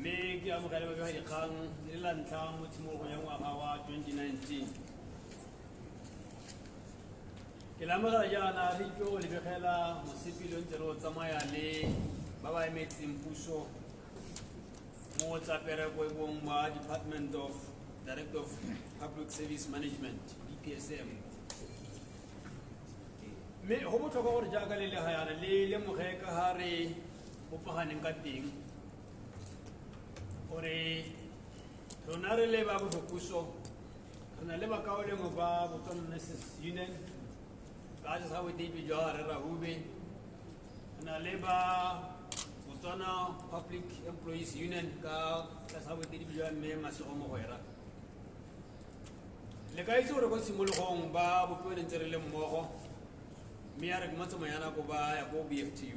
Me ke amogela ba ga dikgang le la ntlha mo tshimologong ya ngwaga wa 2019 ke la mogela jaana re tlo lebegela mosepele ntse re o tsamaya le ba ba emetseng puso mo tsa perekong ba Department of Director of Public Service Management DPSM me go botlhokwa gore jaaka le legayana le lemoge ka ga re bopaganeng ka teng gore rona re le ba bopuso re na le bakaolengwe ba Botona Nurses Union ka just how we did with BLLAHWU re na le ba Botona Public Employees Union ka just how we did with me Masego Mogwera le ka itse gore go simologong ba BOPEU ntse re le mmogo me ya re ke matsamayana go ba ya go BFTU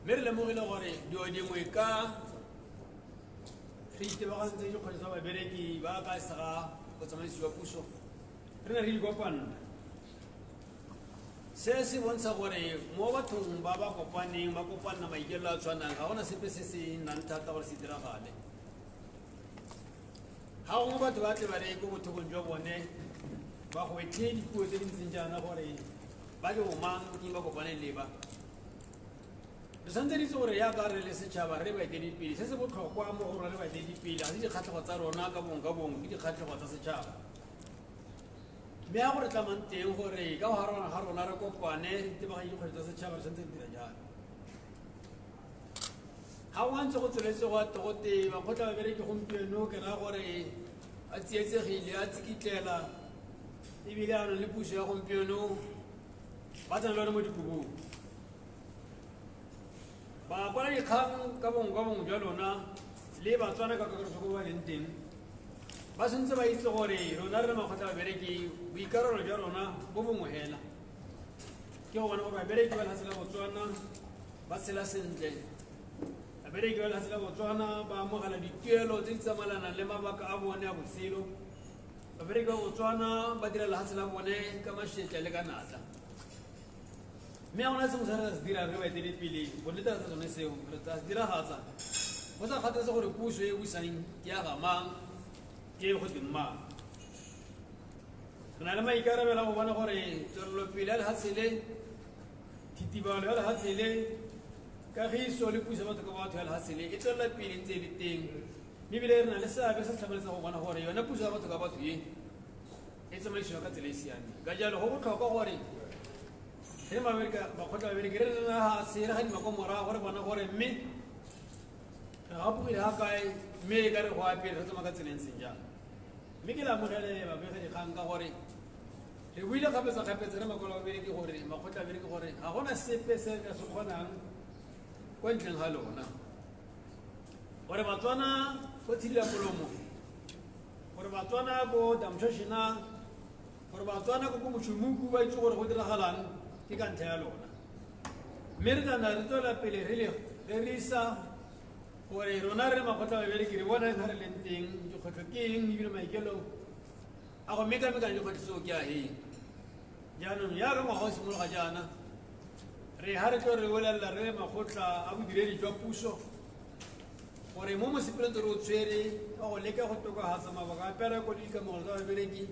me re lemogile gore dio dingwe ka re itebagantse go kgotsa ba bereki ba ka sega go tsamaisiwa puso re na re ikopana se se bontsha gore mo bathong ba ba kopaneng ba kopana maikelo a tshwanang ga gona sepe se se nang thata gore se diragale ga gongwe batho ba tle ba re ko bothokong jwa bone ba go etlhe dipuo tse dintseng jaana gore ba ke bomang ke ba kopaneng le ba re santse ditse gore ya ka re le setšhaba re baeteledipele se se botlhokwa mo gore re baeteledipele ga se dikgatlhego tsa rona ka bongwe ke dikgatlhego tsa setšhaba mme ya gore tlamang teng gore ka ga rona re kopane ditebagadi dikgwedi tsa setšhaba re santse re dira jalo ga o ntse go tsweletse go atogote makgotla ba bereke gompieno ke raya gore a tsietsegile a tsikitlela ebile a nang le puso ya gompieno ba tsena le one mo dikobong ba kwala dikgang ka bongwe jwa lona le batswana ka kakaretso ko ba leng teng ba tshwanetse ba itse gore rona re le makgotla babereki boikarolo jwa rona bo bongwe hela ke go bona gore babereki ba lefatshe la Botswana ba tshela sentle babereki ba lefatshe la Botswana ba amogela dituelo tse di tsamaelanang le mabaka a bone a botshelo babereki ba Botswana ba dira lefatshe la bone ka mašetla le ka natla mme a gona sengwe se re se dira re baeteledipele go netefatsa tsone seo re tla se diragatsa go sa kgathatse gore puso e buisang ke ya gamang ke go teng mang re na le maikarabelo a go bona gore tswelelopele ya lefatshe le thitibalo ya lefatshe le kagiso le puso batho ka batho ya lefatshe le e tswelela pele ntse e le teng mme ebile re na le seabe se se tlhamaletsang go bona gore yona puso ya batho ka batho e tsamaisiwa ka tsela e siameng ka jalo go botlhokwa gore re bakgotla babereki re rena se re gadima ko morago gore bona gore mme re gapogile ga kae mme e ka re go apele re tsama ka tseleng seng jang mme ke lamogele babegadikgang ka gore re buile kgapetsa-kgapetsa re makwala babereki gore makgotla babereki gore ga gona sepe se ka se kgonang kwa ntleng ga lona gore Batswana go tshidila molomo gore Batswana ko damtšhošena gore Batswana ko mošomuku ba itse gore go diragalang ke ka ntlha ya lona mme re tana re tswela pele re isa gore rona re makgotla babereki re bona ga re leng teng dikgwetlho ke eng ebile maikelo a go mekamekana dikgwetlho tseo ke a eng jaanong ya ka ngwaga o simologa jaana re ga re tlo re bolelela re le makgotla a bodiredi jwa puso gore mo mosepeleng tse re o tshwere a go leka go tokagatsa mabaka a pereko le dikamogelo tsa babereki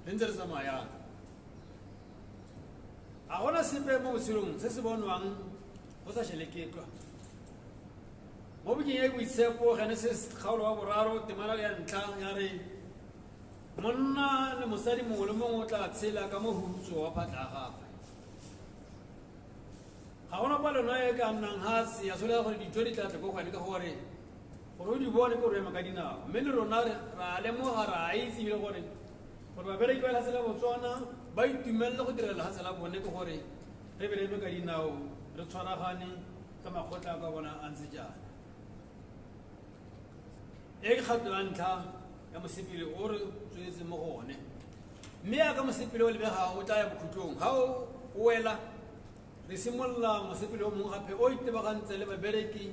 re ntse re tsamayang a gona sepe mo botshelong se se bonwang go sa šheleketlwa mo bokeng ya boitshepo Genesis kgaolo wa boraro temana ya ntlha ya re monna le mosadi mongwe le mongwe o tla tshela ka mohutso wa phatla a gagwe ga gona palona e ka nnang gase ya solega gore dijo di tla tlekogwane ka gore o di bone ke gore ema ka dinao mme le rona ra lemoga ra itse ebile gore babereki ba lefatshe la Botswana ba itumelele go direla lefatshe la bone ke gore re be re eme ka dinao re tshwaragane ka makgotla ka bona a ntse jaana e ke kgato ya ntlha ya mosepele o re tswetse mo go one mme ya ka mosepele o lebega o tla ya bokhutlong ga o wela re simolola mosepele o mongwe gape o itebagantse le babereki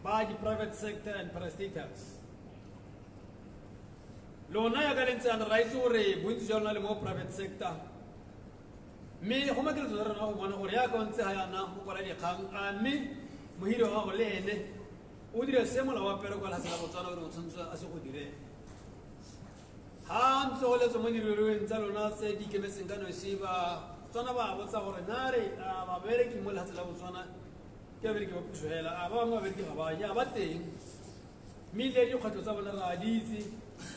ba di-private sector and parastatals lona ya ka lentse ana ra itse gore bontsi jwa lona le mo private sector mme go makeletso tsa rona go bona gore ya ka ntse ga yana go kwala dikgang a mme mohiri wa gago le ene o dire se mola wa pero kwa la sala botswana gore o tshwanetse a se go dire ha ntse go le tso mo dirweng tsa lona tse di kemetseng ka no se ba tswana ba botsa gore nare ba bereki mo la sala botswana ke bereki ba puso hela a ba mo bereki ga ba ya ba teng mile di kgotso tsa bona ra di itse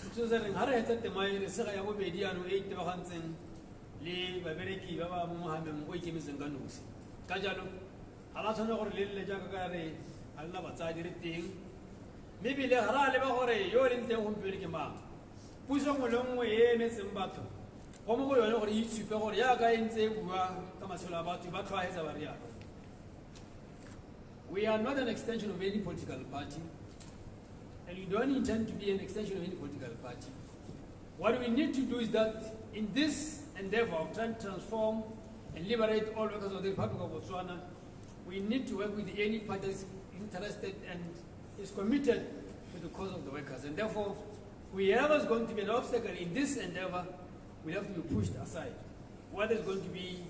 tso se reng ha re hetsa temai re se ga ya bobedi ano e tebagantseng le ba bereki ba ba mo mohameng go ikemetseng ka nosi ka jalo ha la tshwana gore le jaaka ka re a nna batsadi re teng mme bile ga ra leba gore yo leng teng gompieno ke mang puso ngwe le nngwe e emetseng batho go mo go yone gore e itshupe gore yaaka e ntse e bua ka matshelo a batho ba tlhoagetsa ba rialo. We are not an extension of any political party, and we don't intend to be an extension of any political party. What we need to do is that in this endeavor of trying to transform and liberate all workers of the Republic of Botswana, we need to work with any party that's interested and is committed to the cause of the workers. And therefore, whoever is going to be an obstacle in this endeavor will have to be pushed aside. Whether it's going to be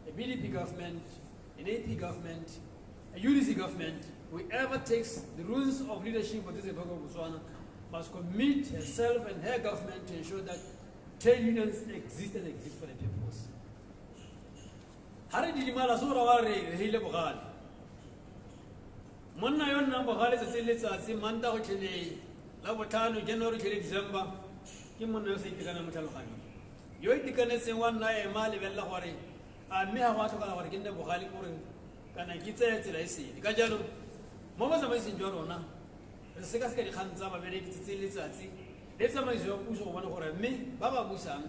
a BDP government, an AP government, a UDC government, whoever takes the rules of leadership of this Republic of Botswana must commit herself and her government to ensure that trade unions exist and exist for the peoples. Hari di mala sura ware hile bogale. Monna yon na bogale sa tsile tsa se manda go tlele la botlhano January tlele December ke monna yo se itekana motlhaloganya. Yo itekane se wana e mali bella gore a me ha batho kana gore ke nne bogale gore kana ke tsela e se ka jalo mo ba tsamaiseng jwa rona re se ka se ka di khantsa ba bere ke tsile tsatsi le tsamaiso yo puso go bona gore mme ba ba busang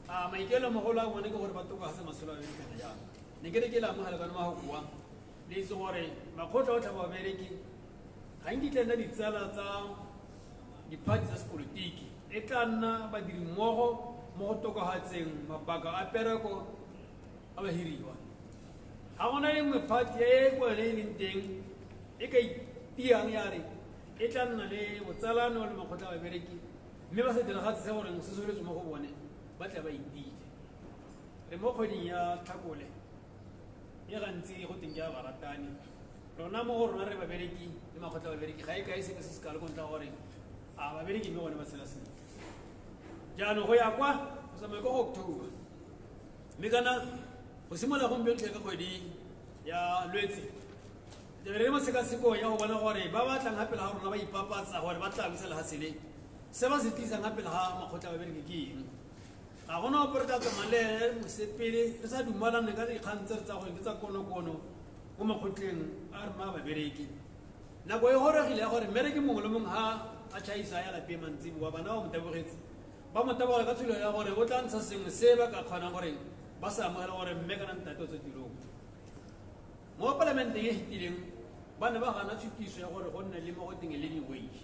a maikelo mo go la bona ke gore ba toka se masolo a kana ya ne ke re ke la mo hala kana ma go bua le se gore makgotla o tlhaba bereki ga nkitle nna ditsala tsa di-party tsa sepolitiki e tla nna badiri mmogo mo go tokafatseng mabaka a pereko a bahiriwa ga gona le nngwe party e kone e leng teng e ka itiang yare e tla nna le botsalano le makgotla a babereki mme ba se diragatse se goreng se soletse mo go bone ba tla ba itile re mo kgweding ya Tlhakole e gantsi go teng ya baratani rona mo go rona re babereki le makgotla a babereki ga e ka e se ka se se kalo kontla gore a babereki mme bone ba tshela sentle jaanong go ya kwa go tsamaya ko go October mme kana go simola gompieno tlhe ka kgwedi ya Lwetse re re mo sekaseko ya go bona gore ba batlang gape le ga rona ba ipapatsa gore ba tla busa lehatsele se ba se tlisang gape le ga makgotla a babereki ke eng ga gona opereta tsamale mosepele re sa dumalane ka dikgang tse tsa gore ke tsa konokono mo makgotleng a re ma babereki nako e goregile ya gore mmereke mongwe le mongwe ga a tšhaisa ya lapeng mantsibo wa bana ba mo tabogetse ba mo tabogela ka tsholo ya gore o tla ntsha sengwe se ba ka kgonang gore ba se amogela gore mme kana ntate o tse tirong mo parlamenteng e fetileng ba ne ba gana tshutiso ya gore go nne le mo go teng le di-wage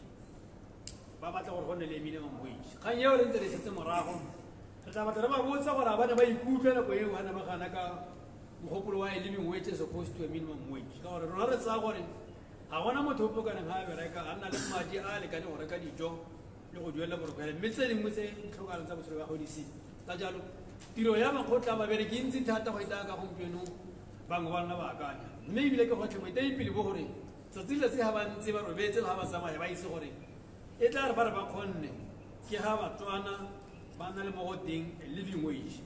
ba batla gore go nne le minimum wage kgang eo re ntse re setse morago re tla batla re ba botsa gore a ba ne ba ikutlwe nako eo ga ne ba gana ka mogopolo wa living wage as opposed to a minimum wage ka gore rona re tsaya gore ga gona motho o pokaneng ga a bereka a nna le madi a lekane go reka dijo le go duelela borokelo mme tse dingwe tse tlhokalang tsa botshelo ba godisile ka jalo tiro ya makgotla a babereki e ntsi thata go itaya ka gompieno bangwe ba nna ba akanya mme ebile ke gotlhe moetelepele bo gore tsatsi letsatsi ga ba ntse ba robetse le ga ba tsamaya ba itse gore e tla re ba re ba kgonne ke ga batswana ba na le mo go teng a living wage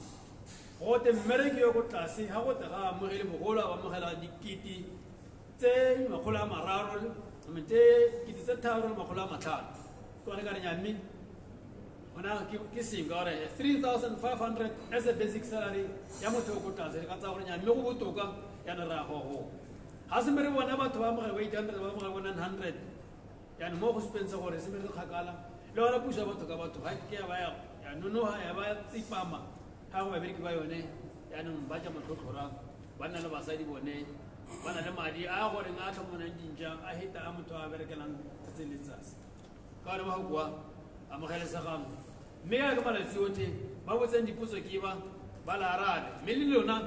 go te mmereki yo ko tlase ga go te ga amogele mogolo a ba amogela dikete tse 300 kete tse 3,500 kone ka re nyami gona ke seng ka gore 3,500 as a basic salary ya motho yo ko tlase re ka tsa gore nyami go botoka yana re a gogo ga se mere bona batho ba amogela 800 ba amogela 900 yana mo go supensa gore se mere kgakala le gona puso ya batho ka batho ga ke ya ba ya nonoga ya ba tsipama ga go babereki ba yone yaanong ba ja motlhotlhora ba nna le basadi bone ba na le madi a gore nga tlhomonang dintša a heta a motho a berekelang tsatsi le letsatsi ka gore ba go bua amogelesegang mme ya ka malatsi otlhe ba botseng dipotso ke ba la arabe mme le lona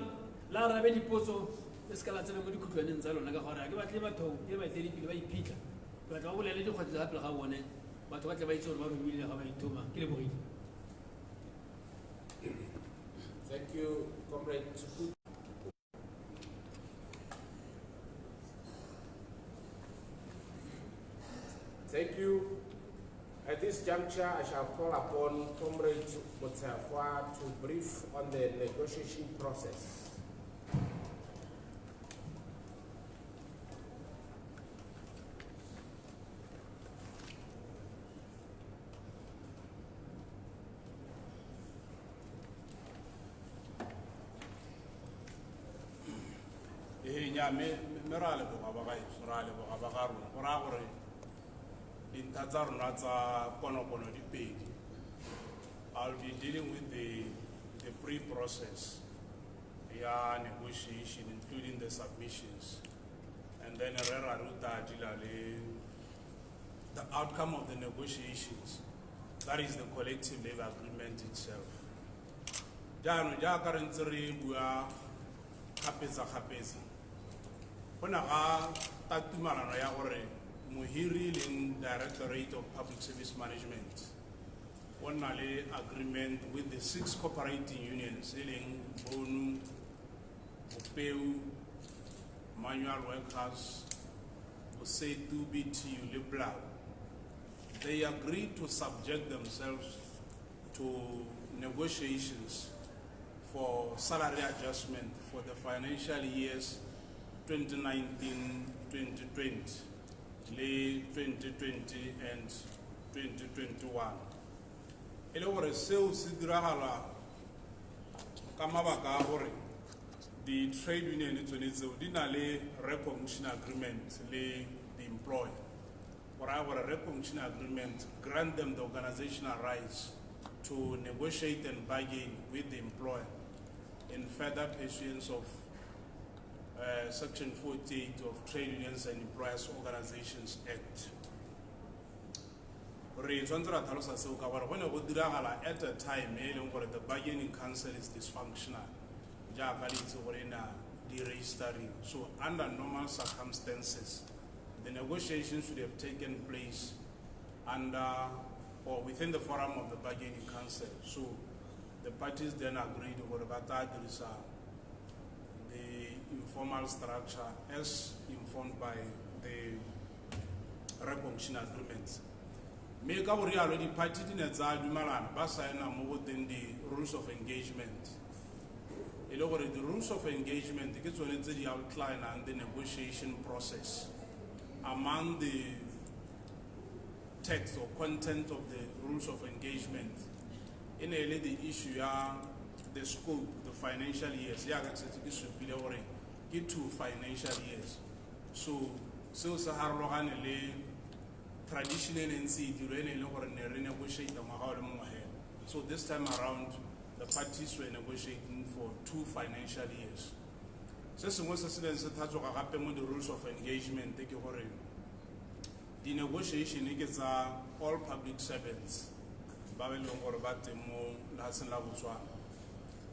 la arabe dipotso e se ka la tsena mo dikhutlwaneng tsa lona ka gore a ke batle batho ke baeteledipele ba iphitlha ke batla ba bolele dikgwetso tsa pele ga bone batho ba tle ba itse gore ba romile ga ba ithoma ke lebogile. Thank you, Comrade. Thank you. At this juncture, I shall call upon Comrade BOSETU to brief on the negotiation process. I'll be dealing with the pre-process, negotiation, including the submissions, and then the outcome of the negotiations. That is the collective labor agreement itself. Muhiri in Directorate of Public Service Management on agreement with the 6 cooperating unions in BONU, BOPEU, manual workers, BOSETU, BTU, BLLAHWU. They agreed to subject themselves to negotiations for salary adjustment for the financial years 2019-2020. 2020 and 2021. The trade union did recognition agreement the employer. For our recognition agreement, grant them the organizational rights to negotiate and bargain with the employer in further pursuance of Section 48 of Trade Unions and Employers Organizations Act. At a time the bargaining council is dysfunctional. So under normal circumstances, the negotiations should have taken place under or within the forum of the bargaining council. So the parties then agreed about that there is the informal structure as informed by the recognition agreements. Make our already party in a within the rules of engagement. The rules of engagement is the outline and the negotiation process. Among the text or content of the rules of engagement, in the issue the scope, the financial years, get to financial years. So traditional NC renegotiate. So this time around, the parties were negotiating for 2 financial years. So the rules of engagement, the negotiation is all public servants.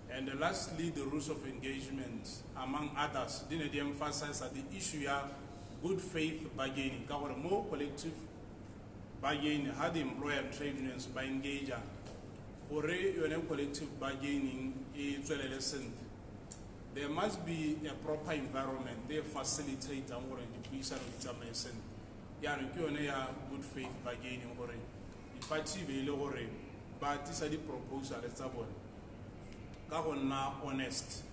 And lastly, the rules of engagement, among others, didn't emphasize that the issue of good faith bargaining, more collective bargaining, how the employer and trade unions by engaging, or collective bargaining is well lessened. There must be a proper environment. They facilitate and the peace and determination. Good faith bargaining, the party will but this is the proposal. It's honest.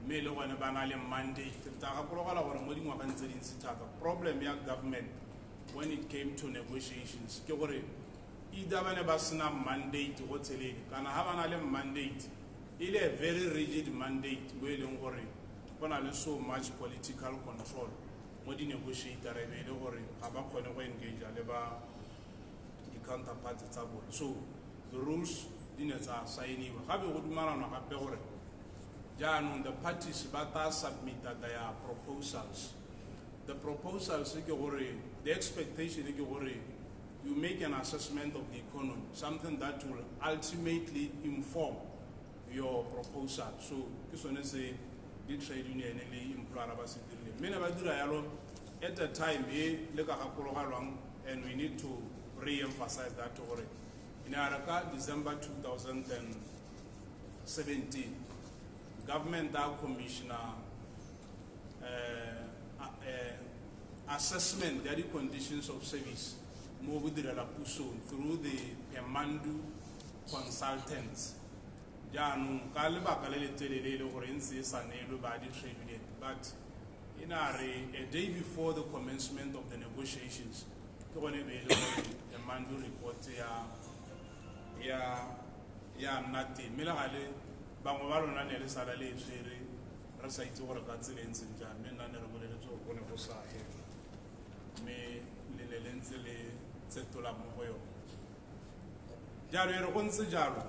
Mandate. Problem government when it came to negotiations. Either when a mandate or can have an mandate. It is a very rigid mandate where don't worry. When so much political control. When you negotiate, don't worry. Engage the counterpart. So the rules didn't sign. The parties submitted their proposals. The proposals, the expectation is you make an assessment of the economy, something that will ultimately inform your proposal. So this one is the trade union at the time, and we need to re-emphasize that already. In December 2017, government commissioner assessment the conditions of service mo go direla puso through the Pemandu consultants. Jaanong ka lebaka le le telele le gore ntse e sa neelwe ba di-trade union, but in a day before the commencement of the negotiations, ke gone be le gore Pemandu report ya nna teng, mme le gale bangwe ba rona ne le sala le tshwere re sa itse gore ka tsela e ntseng jang, mme nna ne re boleletse gore go ne go sa he, mme le ne le ntse le tsetola mo go yone. Jalo e re go ntse jalo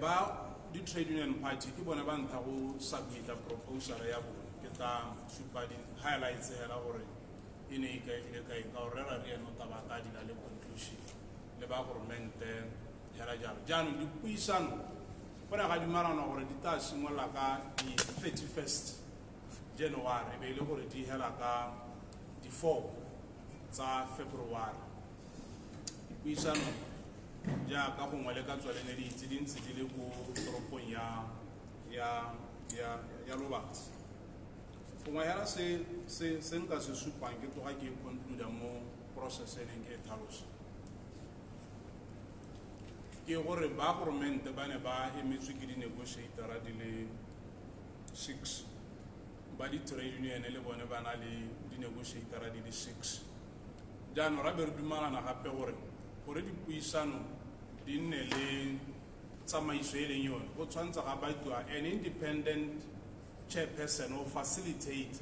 ba di-trade union party ke bone ba ntlha go submita proposal ya bone, ke tla supa di-highlights hela gore e ne e kaegile kae ka gore re re eno taba ka dina le conclusion le ba goromente hela jalo. Jaanong dipuisano go ne ga dumelana gore di tla simolola ka di 31st January be ile gore di hela ka di 4 tsa February. Dipuisano jaaka gongwe le ka tswalene di itse dintse di le go toropong ya Lobatse. Gongwe hela se nka se supang ke tloga ke conclude mo process e neng ke e tlhalosa ke gore ba goromente ba ne ba emetswe ke di-negotiatara di le 6, ba di-trade union le bone ba na le di-negotiatara di le 6. Jaanong ra be re dumalana gape gore dipuisano di nne le tsamaiso e leng yone, go tshwantsha ga batiwa an independent chairperson o facilitate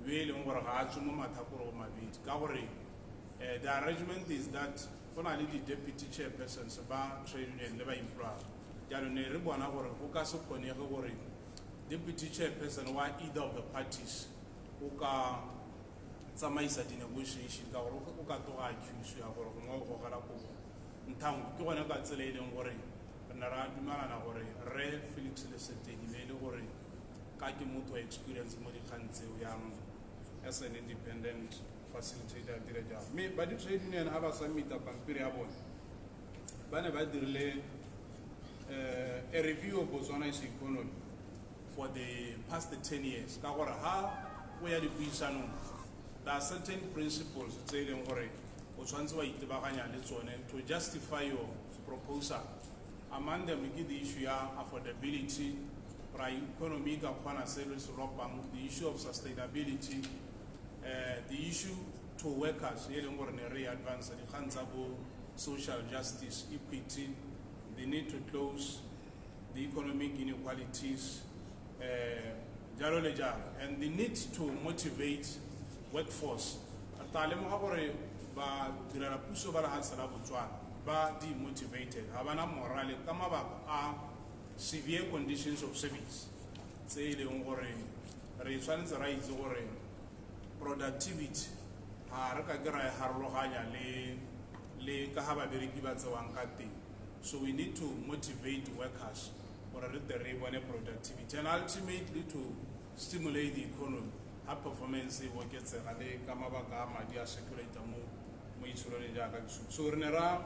yo e leng gore ga a tswe mo mathakore go mabedi, ka gore the arrangement is that go na le di-deputy chairpersons ba trade union le ba employer. Jalo ne re bona gore go ka se kgonege gore deputy chairperson wa either of the parties o ka tsamaisa di-negotiation, ka gore o ka toga accuse ya gore gongwe go gogela kobo nthango. Ke gone ka tsela e leng gore re ne ra dumelana gore re Felix Leseteng e le gore ka ke motho wa experience mo dikgang tseo yang as an independent facilitator dire jalo. Mme ba di-trade union ga ba submita pampiri ya bone ba ne ba dirile a review of Botswana's economy for the past 10 years, ka gore ha o ya dipuisanong there are certain principles tse e leng gore o tshwanetse wa itebaganya le tsone to justify your proposal. Among them ke the issue ya affordability, pra economy ka kgona se le se lopang, the issue of sustainability, the issue to workers e leng gore ne re advance dikgang tsa bo social justice, equity, the need to close the economic inequalities, jalo le jalo, and the need to motivate workforce. Talemo gore ba direla puso ba la hatsela Botswana ba demotivated, ha bana morale ka mabaka a severe conditions of service tse e leng gore re tshwanetse ra itse gore productivity ha re ka ke ra harologanya le ka ha babereki ba tsewang ka teng. So we need to motivate workers gore re tle re bone productivity and ultimately to stimulate the economy, ha performance e oketsega le ka mabaka a madi a circulator mo itsholo le jaaka disu. So re ne ra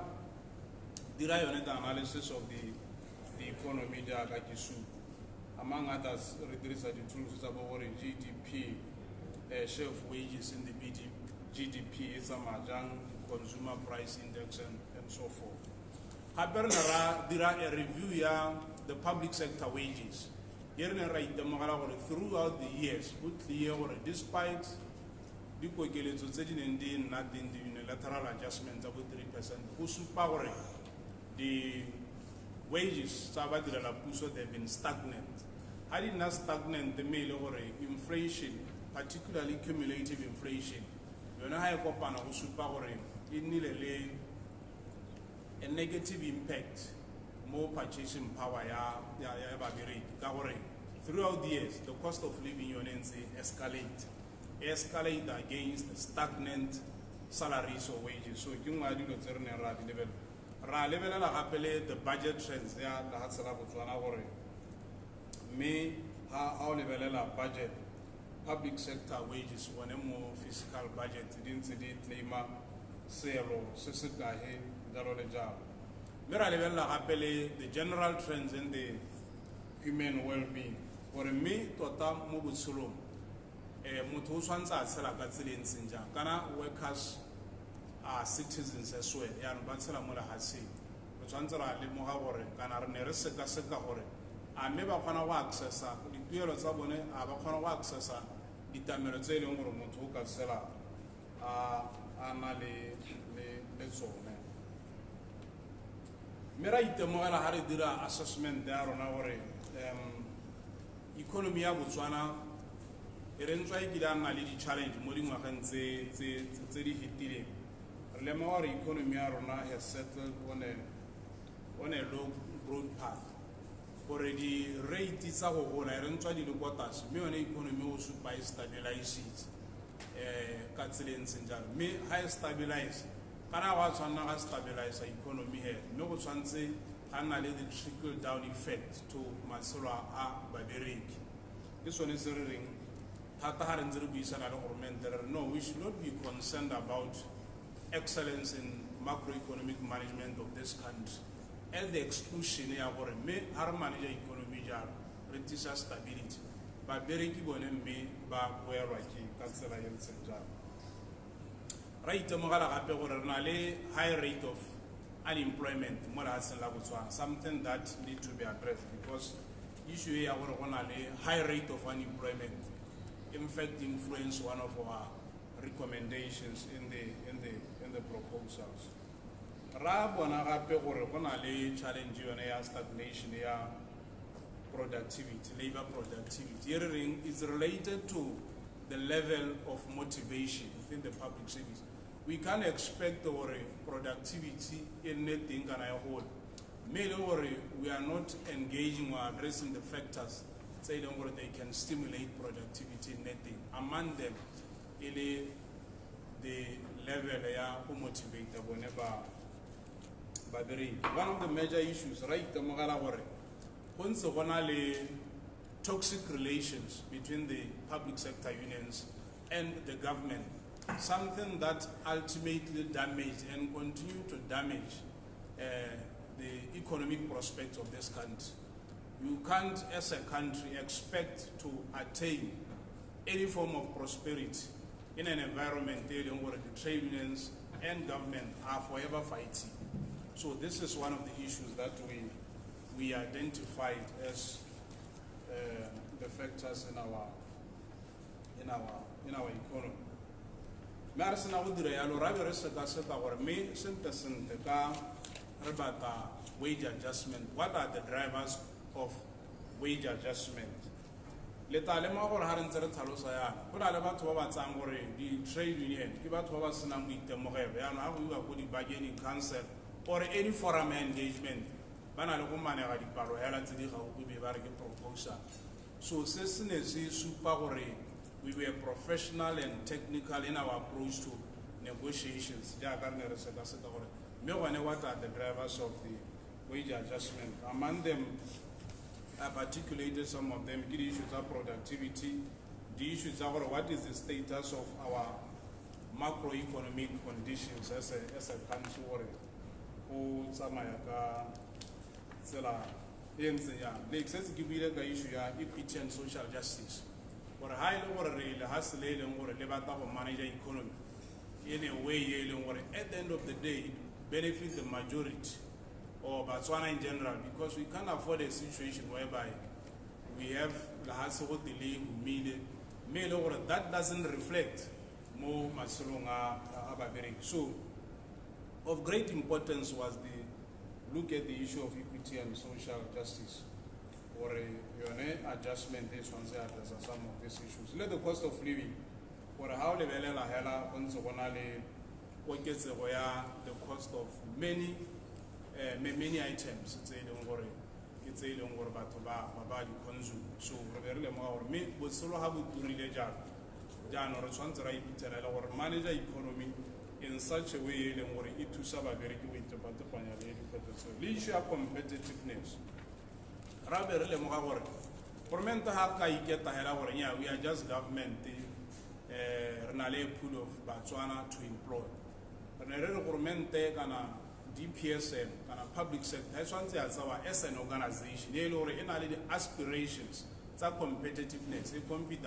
dira yone the analysis of the economy jaaka disu, among others re dirisa di-tools tsa bo gore GDP, share of wages in the GDP, it's a majang consumer price index and so forth. Gape re ne ra dira a review ya the public sector wages. Here ne ra itemogela gore throughout the years go clear gore despite di kokeletso tse di neng di nna teng, the unilateral adjustments of 3%, go supa gore the wages tsa badirela puso they've been stagnant. Ha di nna stagnant me ile gore inflation, particularly cumulative inflation, yona ha e kopana go supa gore e nnile le a negative impact more purchasing power ya babereki, ka gore throughout the years the cost of living yonense escalate against stagnant salaries or wages. So ke ngwa dilo tse re ne ra lebelela gape le the budget trends ya la hatsela Botswana gore me ha o lebelela budget public sector wages one mo fiscal budget di ntse di claima selo se se kae jalo le jalo. Me ra lebelela gape le the general trends in the human well-being gore me tota mo botshelong motho o tshwantse a tshela ka tseleng senjang kana workers are citizens as well. Ya no ba tsela mo la hase. Re tshwantse ra le mo ga gore kana re ne re seka gore a me ba kgona go accessa dituelo tsa bone a ba kgona go accessa ditamelo tse leng gore motho o ka tsela a na le tsone. Me ra itemogela ga re dira assessment ya rona gore economy ya Botswana e re ntswa e kile a nna le di-challenge mo dingwageng tse di fetileng. Re lemoga gore economy ya rona has settled on a low growth path. Gore di-rate tsa go gola re ntswa di le kwa tlase, mme yone economy o supa e stabilized ka tsela e ntseng jalo. Mme ga e stabilize kana ga tshwanna ga stabilize economy he, mme go tshwantse ga nna le the trickle down effect to matshelo a babereki. Ke sone se re reng thata ga re ntse re buisana le government re no, we should not be concerned about excellence in macroeconomic management of this country at the exclusion ya gore mme ha re manage economy jalo re tisa stability babereki bone mme ba boelwa ke ka tsela e ntseng jalo. Ra itemogela gape gore re na le high rate of unemployment mo lefatsheng la Botswana, something that need to be addressed because issue ya gore go na le high rate of unemployment in fact influence one of our recommendations in the proposals. Ra bona gape gore go na le challenge yone ya stagnation ya productivity, labor productivity. Hearing is related to the level of motivation within the public service. We can't expect our productivity in anything and I hold. Mainly we are not engaging or addressing the factors say they can stimulate productivity in anything. Among them, the level who motivate whenever one of the major issues, right, the toxic relations between the public sector unions and the government, something that ultimately damaged and continue to damage the economic prospects of this country. You can't, as a country, expect to attain any form of prosperity in an environment where the trade unions and government are forever fighting. So this is one of the issues that we identified as the factors in our economy. Marisa na go dira yalo ra be re seka gore me sente ka re bata wage adjustment. What are the drivers of wage adjustment? Leta le mo gore ha re ntse re tlhalosa yana go na le batho ba ba tsang gore di trade union ke batho ba ba senang boitemogelo yana ha go iwa go di bargaining council or any forum engagement ba na le go manega dipalo hela tse di gaufi be ba re ke proposal. So se se ne se supa gore we were professional and technical in our approach to negotiations. What are the drivers of the wage adjustment? Among them, I've articulated some of them. The issues are productivity. The issues are what is the status of our macroeconomic conditions as a country. The excessive issue equity and social justice. For a high level, the hustle or the manager economy in a way, at the end of the day, it benefits the majority or Botswana in general because we can't afford a situation whereby we have the hustle delay mail over that doesn't reflect more Masulunga Ababering. So, of great importance was the look at the issue of equity and social justice. Or a adjustment is on some of these issues. Let the cost of living or how the BLLAHWU the cost of many items. It's a long worry about consume. So really more me but solo have to relate Jan or or manager economy in such a way it to serve a very good to issue of competitiveness. We are just government pool of Botswana to employ. DPSM, public sector, as an organization, they aspirations, competitiveness, they compete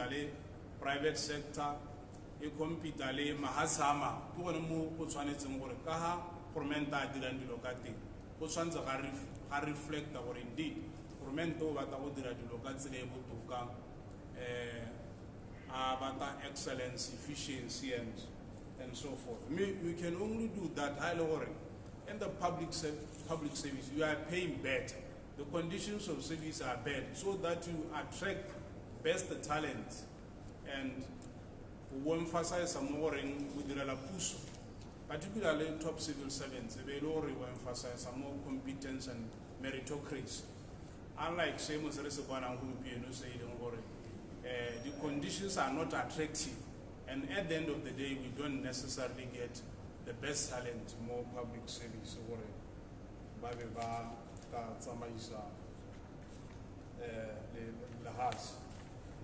private sector, e compete le mahasama ke gone mo go tshwanetseng gore ka ha gormenta a dirang dilo ka teng go tshwanetse ga reflecta gore indeed gormenta o batla go dira dilo ka tsela e botoka a batla excellence, efficiency and so forth. We can only do that in the public service you are paying better. The conditions of service are better so that you attract best talent and we emphasize more with the BOSETU, particularly top civil servants. We emphasize more competence and meritocracy. Unlike same as the conditions are not attractive, and at the end of the day, we don't necessarily get the best talent, more public service.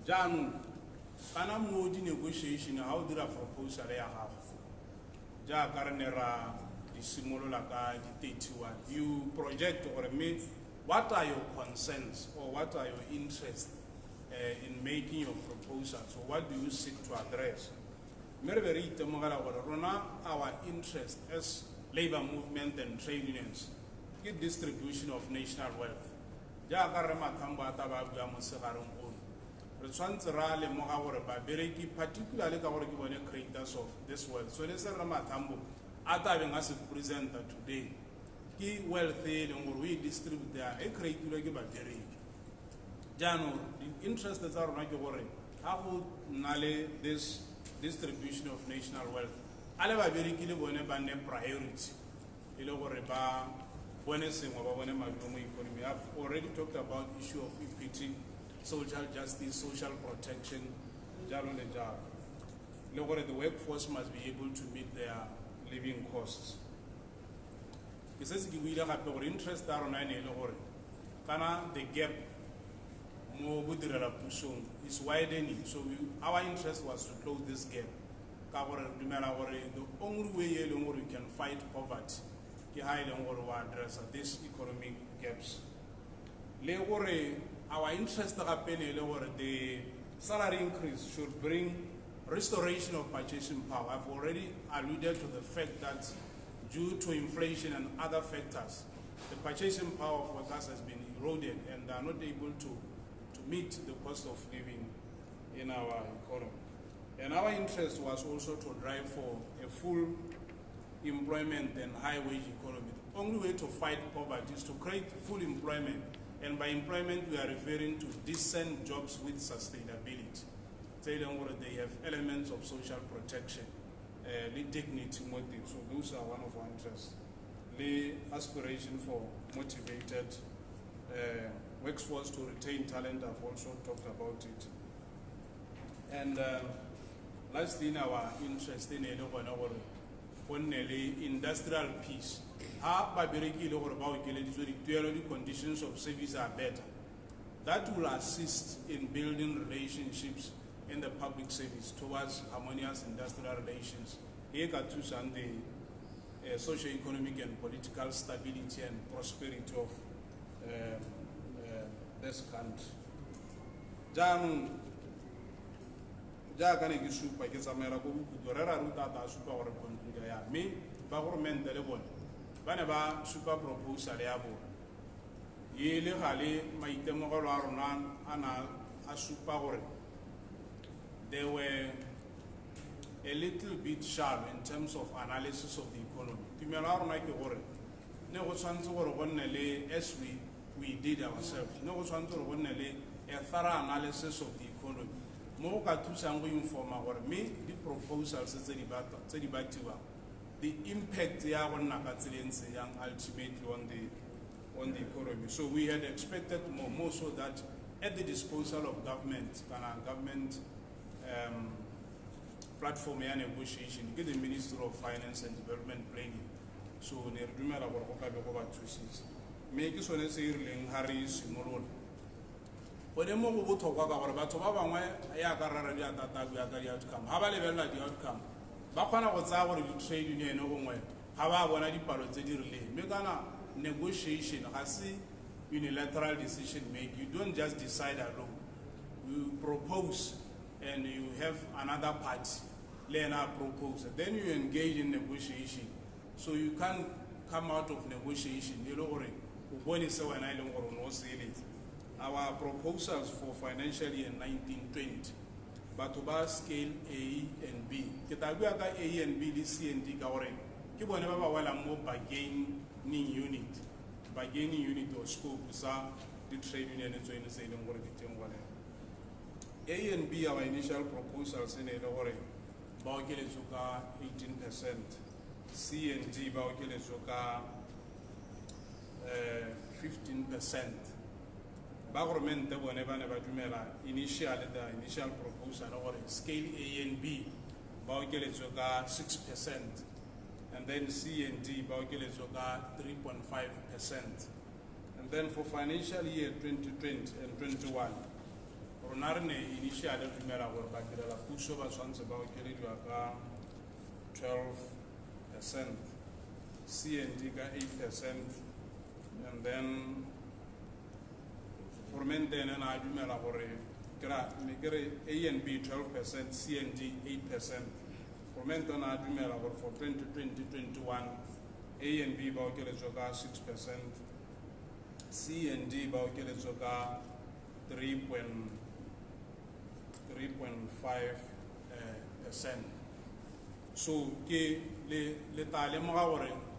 Jan, kana modi negotiation how did a proposal ya half? Ja karnera di simolola ka di 31. You project or me, what are your concerns or what are your interests in making your proposal? So what do you seek to address? Our interest as labor movement and trade unions, the distribution of national wealth. Particularly creators of this wealth. So let's say as a presenter today, key wealth we distribute there, the interest that are how would this distribution of national wealth? Priority. We have already talked about issue of equity, social justice, social protection, the workforce must be able to meet their living costs. It says interest the gap is widening, so our interest was to close this gap. The only way we can fight poverty is to address these economic gaps. Our interest the salary increase should bring restoration of purchasing power. I've already alluded to the fact that due to inflation and other factors, the purchasing power of workers has been eroded and they are not able to meet the cost of living in our economy. And our interest was also to drive for a full employment and high wage economy. The only way to fight poverty is to create full employment. And by employment, we are referring to decent jobs with sustainability. They have elements of social protection, the dignity motive. So those are one of our interests. The aspiration for motivated workforce to retain talent, I've also talked about it. And lastly, in our interest in industrial peace. The conditions of service are better. That will assist in building relationships in the public service towards harmonious industrial relations. Here and the socio-economic and political stability and prosperity of this country. Banaba super proposal yabo yele gale maitemogelo a rona ana a super gore they were a little bit sharp in terms of analysis of the economy. Tumela rona ke gore ne go tshwantse gore go nne le as we did ourselves. Ne go tshwantse gore go nne le a thorough analysis of the economy. Mo ka thusang go informa gore me di proposals tse di batiwa the impact ultimately on the economy. So we had expected more so that at the disposal of government platform and negotiation, get the Minister of Finance and Development Planning. So ne re dumela gore go ka be go ba thusitse. Me ke sone se irleng Harry Simololo. Go demo go botlhokwa ka gore batho ba bangwe ya ka rara di atata go ya ka di outcome. Ha ba lebella di outcome. Ba kgona go tsaya gore di trade union go ngwe ga ba bona dipalo tse di rileng mme kana negotiation ga se unilateral decision making. You don't just decide alone. You propose and you have another party learn a proposal. Then you engage in negotiation. So you can't come out of negotiation. You know, our proposals for financial year 1920, but about scale A and B. Kitabuaka A and B, C and D Gaware. Kiboneva wala more bargaining unit or scope, the trade union is in the same way. A and B, our initial proposals in the Ore, Baukele Zuka 18%, C and D, Baukele Zuka 15%. Government, never initial proposal or scale A and B, Baukele Zuka 6%, and then C and D, Baukele Zuka 3.5%. And then for financial year 2020 and 21, Ronarne initial primera work back the Puso was once about 12%, C and D 8%, and then for maintain an argument A and B 12%, C and D 8%. For maintain argument for 2020-21, A and B about 6%, C and D about 3.5%. So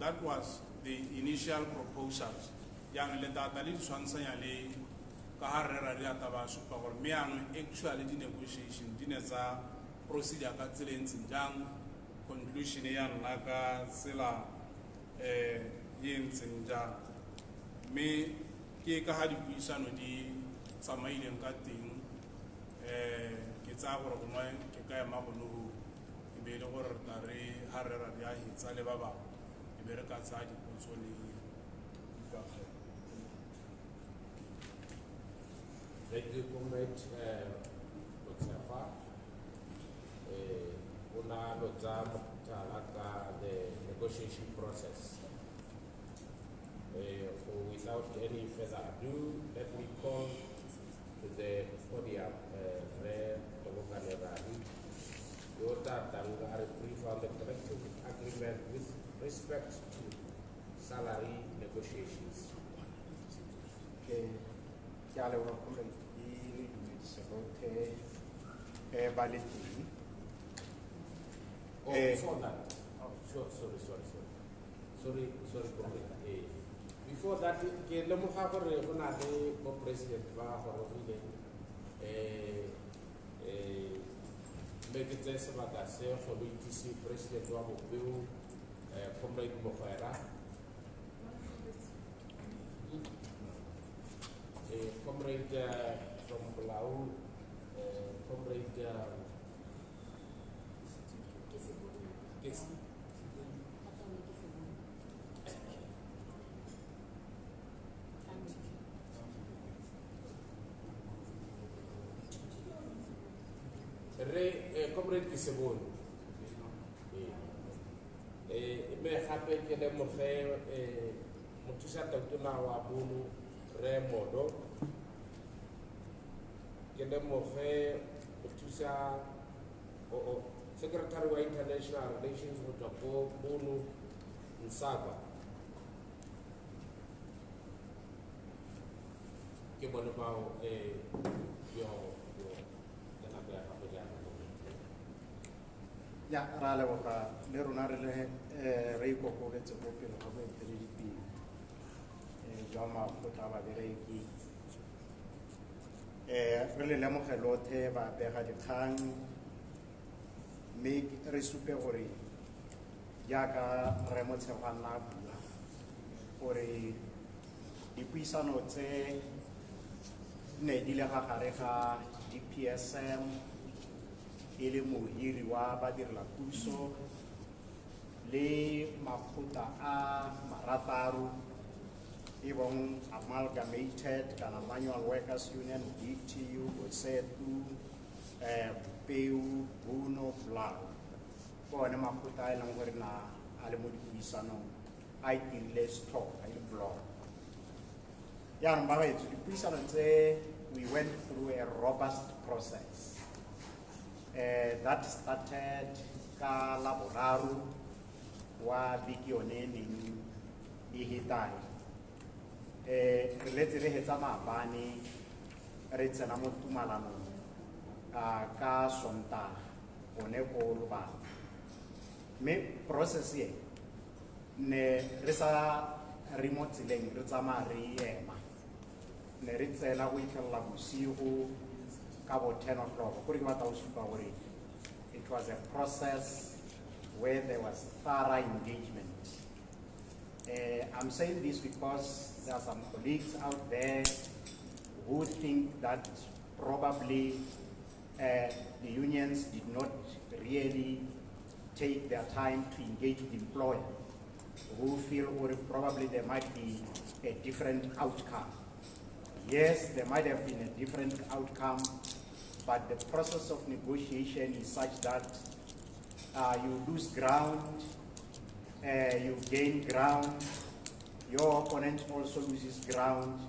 that was the initial proposals. Young Letatali Swansayale Kaharera Taba Super actually the negotiation dinner procedure excellence in Jang conclusion yan Naga Sela Yens in Jang me Keka had Pisano di Samailian cutting Kitsago of mine, Kekaya Mabunu, Ibedor Tare, Harera, Salebaba, Iberka Sadi, Consoli. Thank you, Comrade Otsafa. Una Lotam Talaka, the negotiation process. Without any further ado, let me call to the podium a brief on the collective agreement with respect to salary negotiations. Okay. Yale wa kumbe hili nimesote baleti. Before that, sorry, before that, ke le mo ga gore go na le mo president ba go rile make se sebaka se go lo itse president wa BOPEU Comrade Mofaira comrade from BLLAHWU comrade comrade BONU me hape ke le mo fe mothusa tona wa BONU re modo ke le mo fe mothusa secretary wa international relations with the BONU Nsaba ke bona bao Ya rale wa le rona re le re ikokobetse go pele ga boeteledipele jwa makgotla a babereki re le lemoge lotlhe ba pega dikgang mme re supe gore jaaka re motshegwana bua gore dipuisano tse ne di le gagare ga DPSM e le mohiri wa badirelapuso le makgotla a marataro e bong amalgamated kana Manual Workers Union, BTU, BOSETU, BOPEU, BONU, BLLAHWU. Bone makgotla a e leng gore na a le mo dipuisanong a itirile stock a le blog. Yaanong ba baetso dipuisano tse we went through a robust process. That started ka laboraro wa biki yone neng e hitai. Re letse re hetsa maabane re tsena mo tumalanong ka Sontaga one ko Lobalo. Me process ye ne re sa re mo tseleng re tsamaya re ema ne re tsena go itlhella bosigo ka bo 10 o'clock gore ke batla go supa gore it was a process where there was thorough engagement. I'm saying this because there are some colleagues out there who think that probably the unions did not really take their time to engage the employer, who feel or probably there might be a different outcome. Yes, there might have been a different outcome, but the process of negotiation is such that you lose ground, you gain ground, your opponent also loses ground,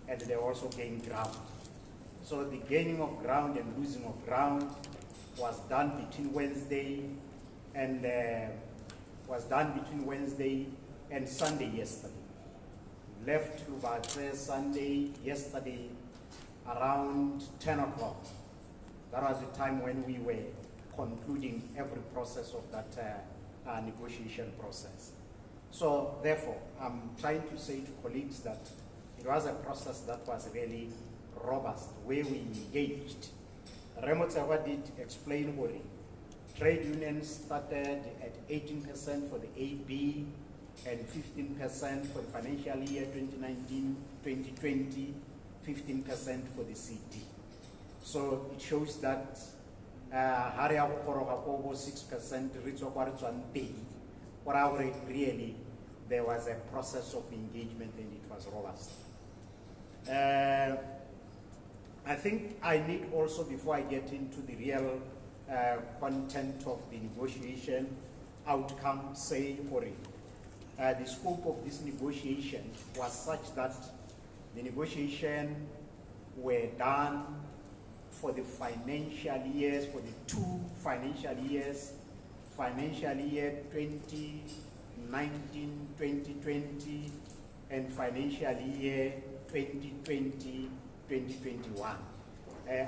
and they also gain ground. So the gaining of ground and losing of ground was done between Wednesday and Sunday yesterday. Left Lubatre Sunday yesterday around 10 o'clock. That was the time when we were concluding every process of that negotiation process. So therefore, I'm trying to say to colleagues that it was a process that was really robust, where we engaged. Remotsawa did explain what trade unions started at 18% for the AB and 15% for the financial year 2019-2020, 15% for the CD. So it shows that 6% really there was a process of engagement and it was robust. I think I need also, before I get into the real content of the negotiation outcome, say the scope of this negotiation was such that the negotiation were done for the financial years, for the 2 financial years, financial year 2019-2020 and financial year 2020-2021.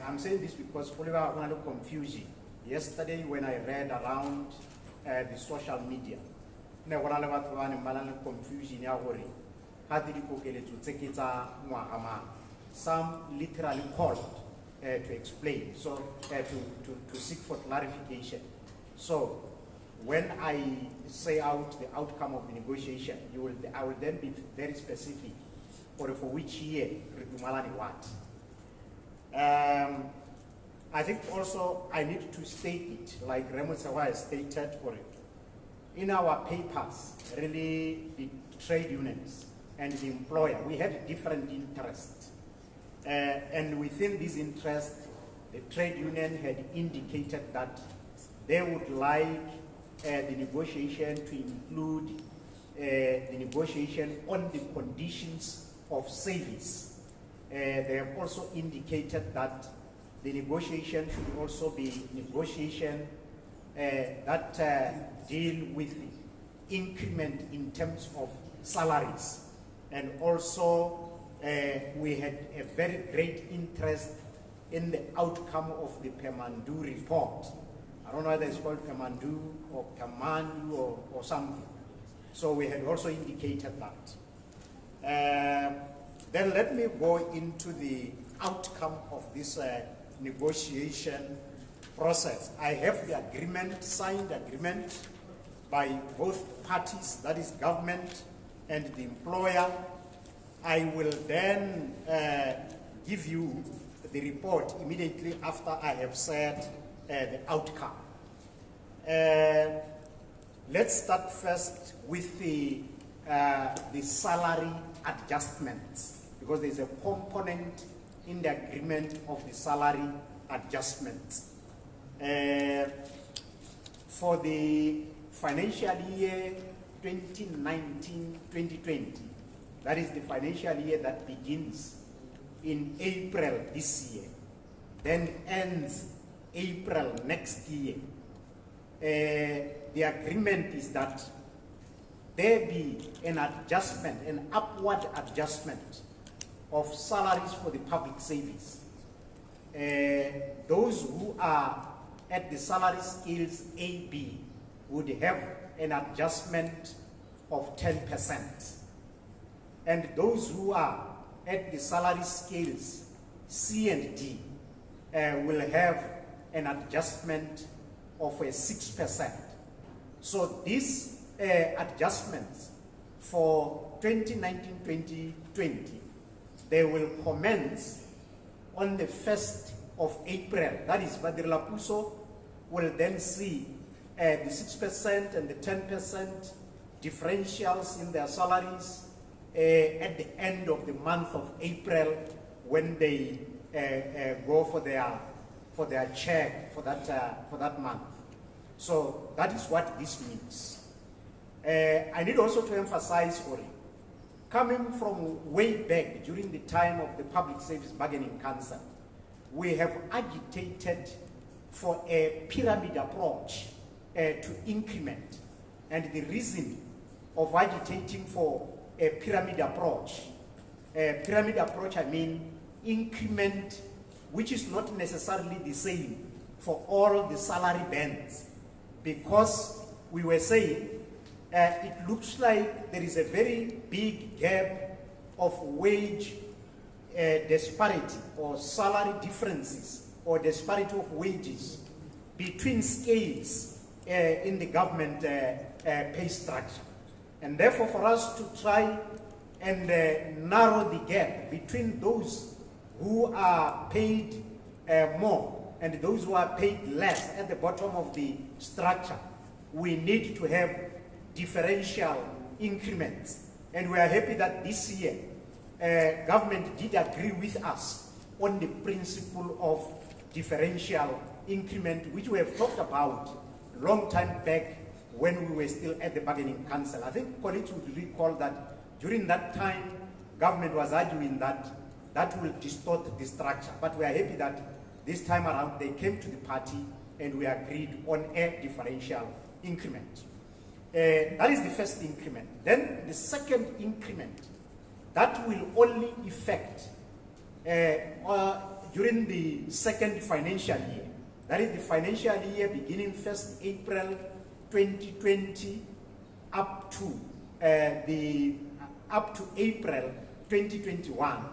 I'm saying this because there was a lot of confusion. Yesterday when I read around the social media, there was a lot of confusion. Some literally called to explain, so to seek for clarification. So when I say out the outcome of the negotiation, I will then be very specific for which year what. I think also I need to state it, like Remo Sawa stated for it. In our papers, really the trade unions and the employer, we had different interests. And within this interest, the trade union had indicated that they would like the negotiation to include the negotiation on the conditions of service. They have also indicated that the negotiation should also be negotiation that deal with increment in terms of salaries. And also we had a very great interest in the outcome of the Pemandu report. I don't know whether it's called Pemandu or Kamandu or something. So we had also indicated that. Then let me go into the outcome of this negotiation process. I have the agreement, signed agreement by both parties, that is government and the employer. I will then give you the report immediately after I have said the outcome. Let's start first with the salary adjustments, because there's a component in the agreement of the salary adjustments. For the financial year 2019-2020, that is the financial year that begins in April this year, then ends April next year. the agreement is that there be an adjustment, an upward adjustment of salaries for the public service. Those who are at the salary scales AB would have an adjustment of 10%. And those who are at the salary scales C and D will have an adjustment of 6%. So these adjustments for 2019-2020, they will commence on the 1st of April. That is, BLLAHWU will then see the 6% and the 10% differentials in their salaries at the end of the month of April, when they go for their check for that month. So that is what this means. I need also to emphasize, Ori, coming from way back during the time of the Public Service Bargaining Council, we have agitated for a pyramid approach to increment. And the reason of agitating for a pyramid approach, I mean increment which is not necessarily the same for all the salary bands, because we were saying it looks like there is a very big gap of wage disparity or salary differences or disparity of wages between scales in the government pay structure. And therefore, for us to try and narrow the gap between those who are paid more and those who are paid less at the bottom of the structure, we need to have differential increments. And we are happy that this year, government did agree with us on the principle of differential increment, which we have talked about a long time back when we were still at the bargaining council. I think colleagues would recall that during that time, government was arguing that that will distort the structure. But we are happy that this time around they came to the party and we agreed on a differential increment. That is the first increment. Then the second increment, that will only affect during the second financial year. That is the financial year beginning 1st April 2020 up to April 2021.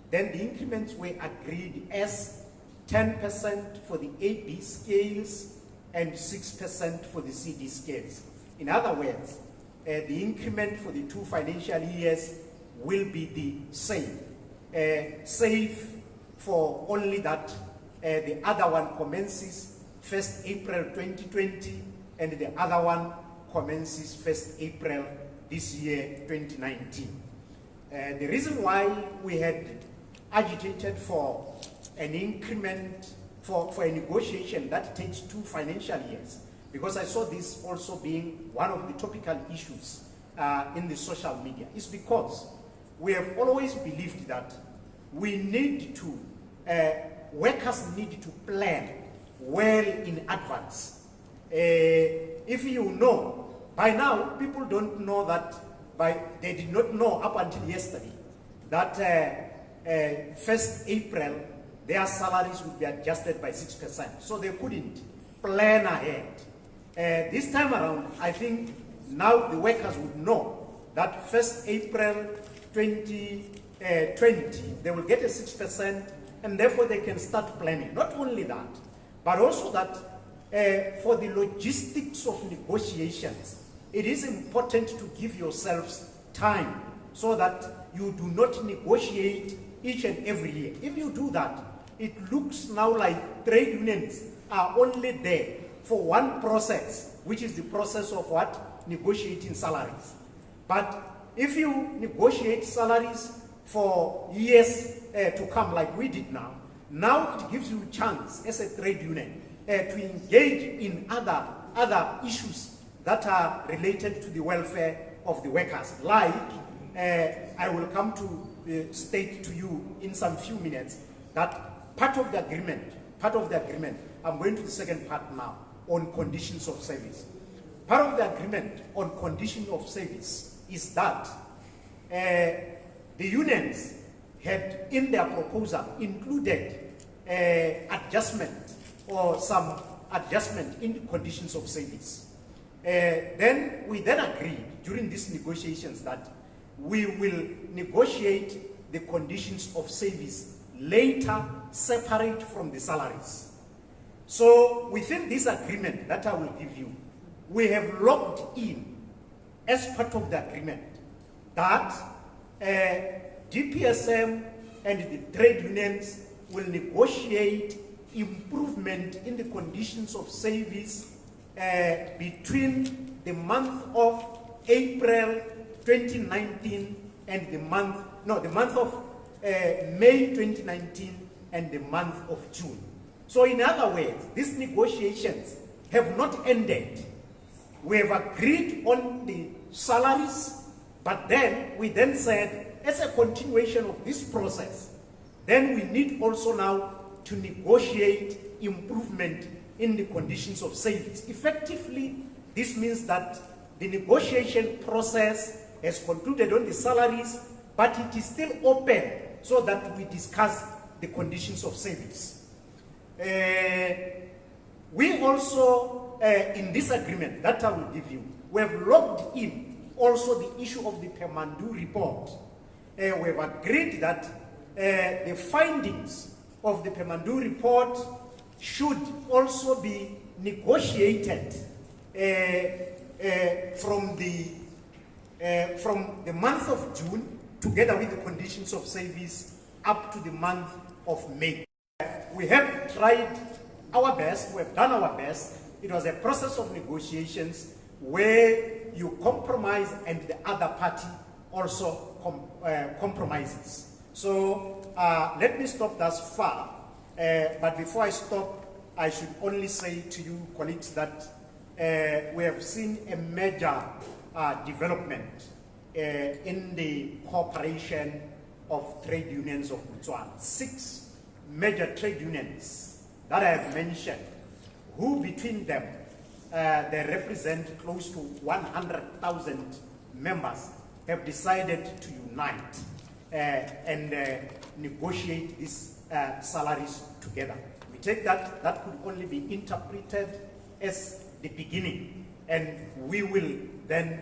Then the increments were agreed as 10% for the AB scales and 6% for the CD scales. In other words, the increment for the 2 financial years will be the same, save for only that the other one commences 1st April 2020 and the other one commences 1st April this year, 2019. The reason why we had agitated for an increment, for a negotiation that takes 2 financial years, because I saw this also being one of the topical issues in the social media, is because we have always believed that we need to, workers need to plan well in advance. If you know, by now, people don't know that, they did not know up until yesterday that 1st April, their salaries would be adjusted by 6%. So they couldn't plan ahead. This time around, I think now the workers would know that 1st April 2020, they will get a 6%, and therefore they can start planning. Not only that, but also that for the logistics of negotiations, it is important to give yourselves time so that you do not negotiate each and every year. If you do that, it looks now like trade unions are only there for one process, which is the process of what? Negotiating salaries. But if you negotiate salaries for years to come, like we did now it gives you a chance as a trade union to engage in other issues that are related to the welfare of the workers. Like, I will come to state to you in some few minutes that part of the agreement, I'm going to the second part now, on conditions of service. Part of the agreement on condition of service is that the unions had in their proposal included adjustment or some adjustment in the conditions of service. Then we agreed during these negotiations that we will negotiate the conditions of service later, separate from the salaries. So within this agreement that I will give you, we have locked in as part of the agreement that GPSM and the trade unions will negotiate improvement in the conditions of service between the month of April 2019 and the month of May 2019 and the month of June. So in other words, these negotiations have not ended. We have agreed on the salaries, but then we then said, as a continuation of this process, then we need also now to negotiate improvement in the conditions of service. Effectively, this means that the negotiation process has concluded on the salaries, but it is still open so that we discuss the conditions of service. We also, in this agreement that I will give you, we have locked in also the issue of the Pemandu report. We have agreed that the findings of the Pemandu report should also be negotiated from the month of June, together with the conditions of service, up to the month of May. We have tried our best, we have done our best. It was a process of negotiations where you compromise and the other party also compromises. So let me stop thus far. But before I stop, I should only say to you, colleagues, that we have seen a major development in the cooperation of trade unions of Botswana. 6 major trade unions that I have mentioned, who between them, they represent close to 100,000 members, have decided to unite and negotiate these salaries together. We take that could only be interpreted as the beginning, and we will then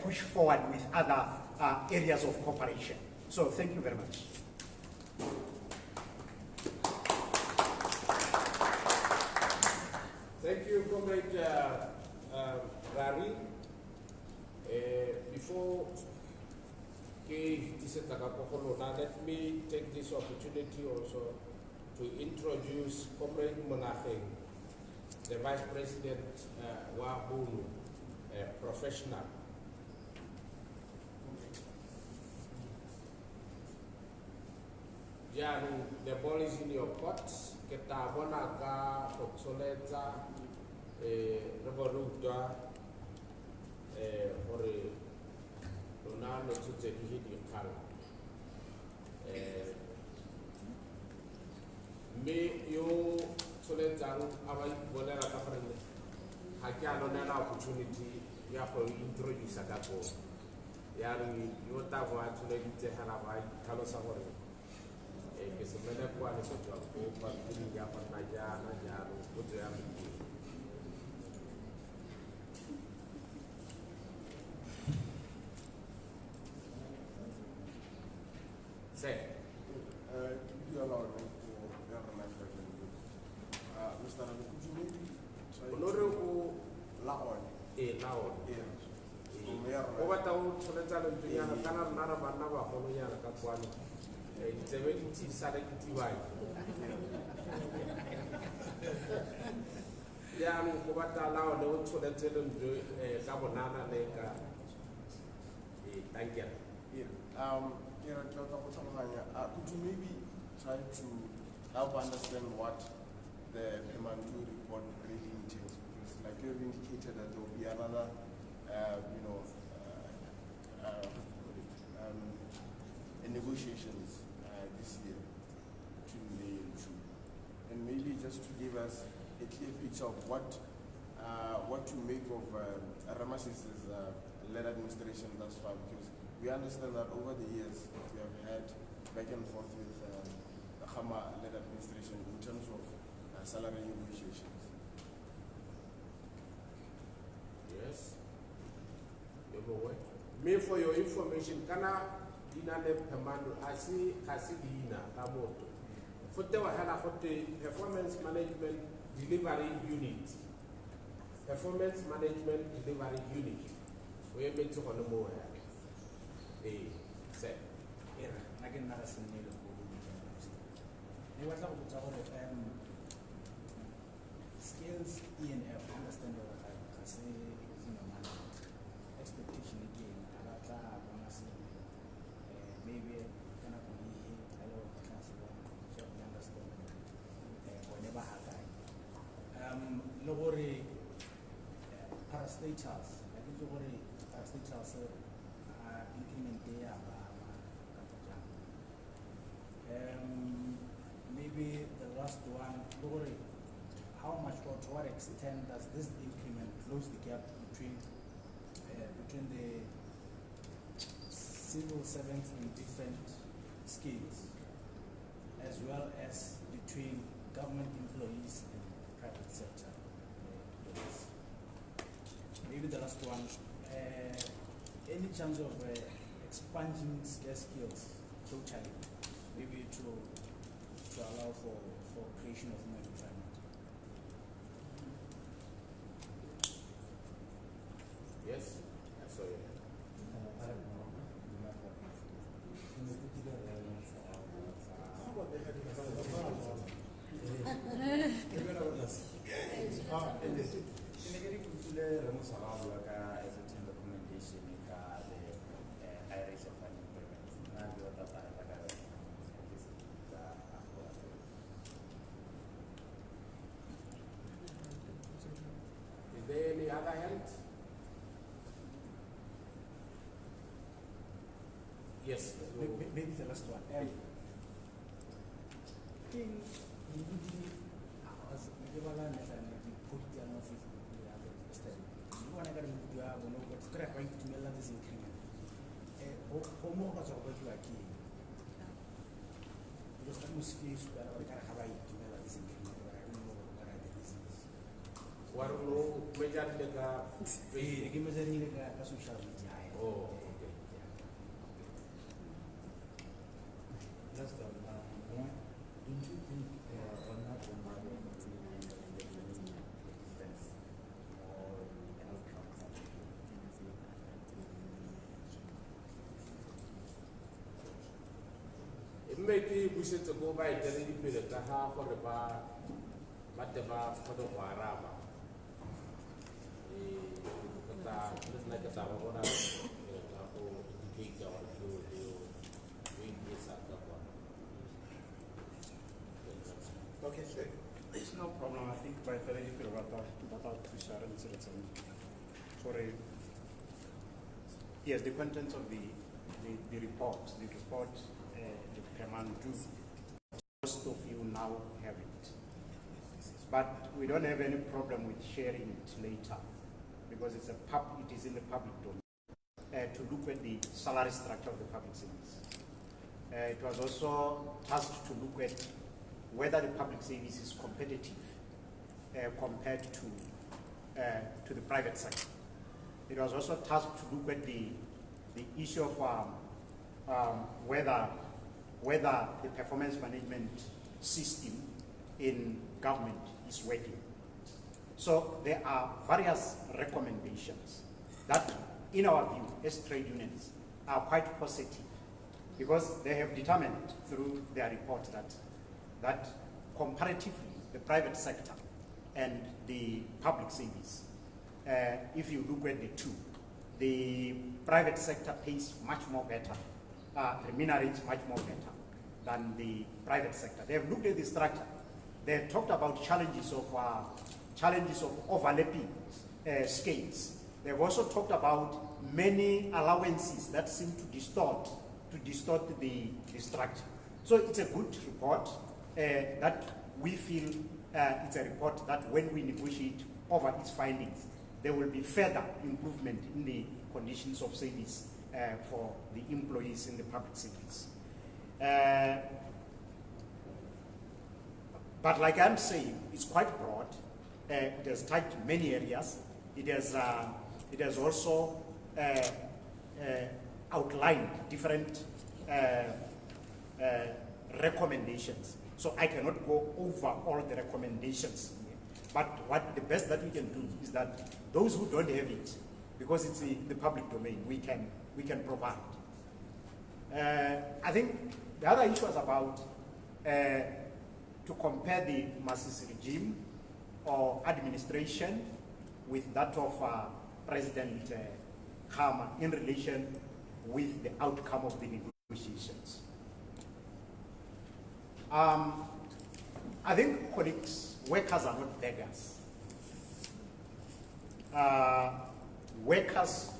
push forward with other areas of cooperation. So thank you very much. Thank you, Comrade Rari. Before let me take this opportunity also to introduce Comrade Monacheng, the Vice President BONU, professional. Jan, the ball is in your court. Kita bona ka obsoleta revoluta ore Ronaldo tute hidi kala. Me yo soleta awai bolera ka frente. Hakia no na opportunity ya for introduce agapo. Yari yo ta va tule dite harabai kalo sabore. Que se me da cuál es el trabajo para que ya para allá no puede haber. Sí. You allow me to recognize Mr. Rabi, could you maybe try Honorable Lahwun? Lahwun. Yes. Over town, so let's tell them to you, I cannot never follow you at that one. It's a very sad divide. Yeah, I'm going to allow the old children to tell them to Cabonana like thank you. Could you maybe try to help understand what the Pemandu report really entails? Because, like you have indicated, that there will be another, negotiations this year between May and June, and maybe just to give us a clear picture of what what you make of Ramasis's lead administration thus far, because we understand that over the years we have had back and forth with the Khama-led administration in terms of salary negotiations. Yes. Me, for your information, kana dinane pemando asi dina kamoto. Fote wahala fote performance management delivery unit. Performance management delivery unit. We have been to on the more. Say. Again, not a single. They were talking about skills ENF, understand what I say, expectation again, maybe kind of understand whenever I Logori parastatals, I think Logori parastatals increment there. Maybe the last one, Logori, how much or to what extent does this increment close the gap between the civil servants in different scales, as well as between government employees and private sector employees? Maybe the last one, any chance of expanding scarce skills totally, maybe to allow for creation of more employment? Yes, I saw you. Is there any other hand? Yes. Maybe the last one. Warno meja deka. Oh, okay. Just don't you think on that one defense or outcomes? Maybe we should go by the little bit of the half or the bar, but the bar for the Waraba. Like a Savona, Okay, it's no problem. I think by the way, without to Sharon Citizen. Sorry. Yes, the contents of the report. The report, the Pemandu, most of you now have it. But we don't have any problem with sharing it later because it is in the public domain to look at the salary structure of the public service. It was also tasked to look at whether the public service is competitive compared to the private sector. It was also tasked to look at the issue of whether the performance management system in government is working. So there are various recommendations that, in our view, as trade unions, are quite positive because they have determined through their report that comparatively the private sector and the public service, if you look at the two, the private sector pays much more better, remunerates much more better than the private sector. They have looked at the structure. They have talked about challenges of overlapping scales. They've also talked about many allowances that seem to distort the structure. So it's a good report that we feel it's a report that when we negotiate over its findings, there will be further improvement in the conditions of service for the employees in the public service. But like I'm saying, it's quite broad. It has touched many areas. It has also outlined different recommendations. So I cannot go over all the recommendations here. But the best that we can do is that those who don't have it, because it's the public domain, we can provide. I think the other issue was about to compare the Masisi regime or administration with that of President Khama in relation with the outcome of the negotiations. I think, colleagues, workers are not beggars. Workers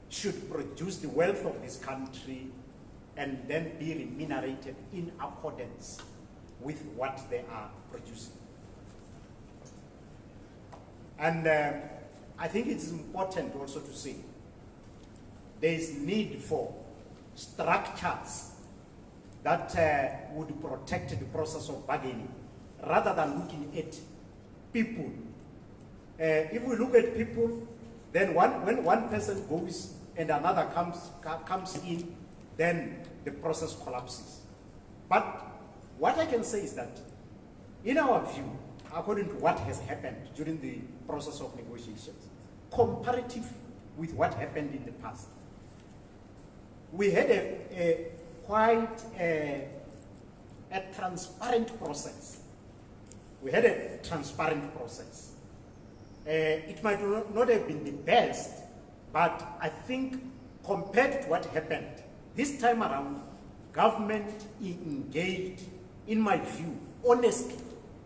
should produce the wealth of this country and then be remunerated in accordance with what they are producing. And I think it's important also to say there is need for structures that would protect the process of bargaining rather than looking at people. If we look at people, then when one person goes and another comes in, then the process collapses. But what I can say is that, in our view, according to what has happened during the process of negotiations, comparative with what happened in the past, we had a quite a transparent process. We had a transparent process. It might not have been the best, but I think compared to what happened, this time around, government engaged, in my view, honestly,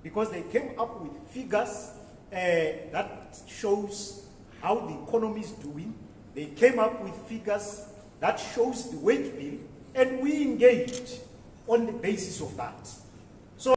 because they came up with figures that shows how the economy is doing. They came up with figures that shows the wage bill, and we engaged on the basis of that.